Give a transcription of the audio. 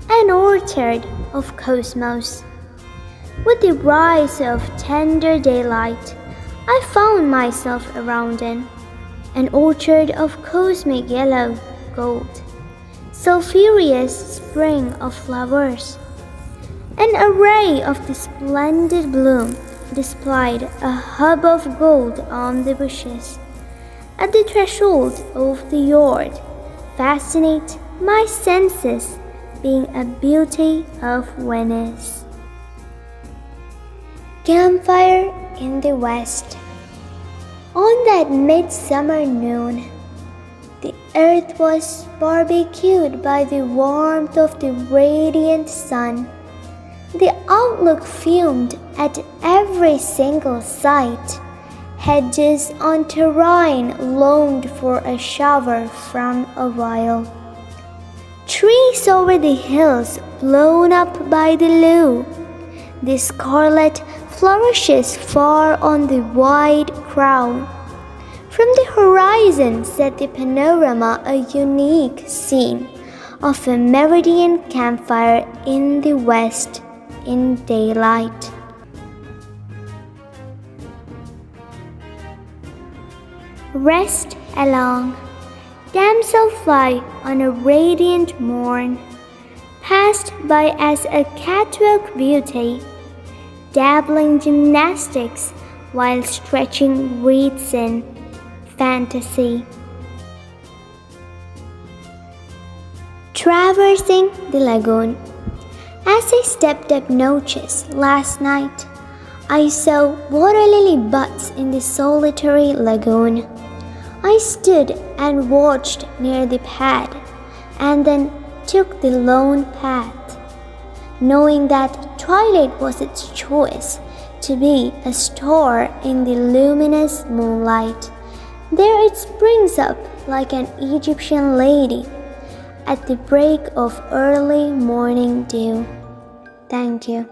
an orchard of cosmos. With the rise of tender daylight, I found myself around an orchard of cosmic yellow gold, sulphureous spring of flowers. An array of the splendid bloom displayed a hub of gold on the bushes. At the threshold of the yard, fascinate my senses, being a beauty of Venice. Campfire in the West. On that midsummer noon, the earth was barbecued by the warmth of the radiant sun. The outlook fumed at every single sight. Hedges on terrain longed for a shower from a while. Trees over the hills blown up by the Loo. The scarlet flourishes far on the wide crown. From the horizon set the panorama a unique scene of a meridian campfire in the west in daylight. Rest along, damselfly on a radiant morn, passed by as a catwalk beauty, dabbling gymnastics while stretching wreaths in fantasy. Traversing the lagoon. As I stepped up notches last night, I saw water lily buds in the solitary lagoon. I stood and watched near the pad, and then took the lone path, knowing that twilight was its choice to be a star in the luminous moonlight. There it springs up like an Egyptian lady at the break of early morning dew. Thank you.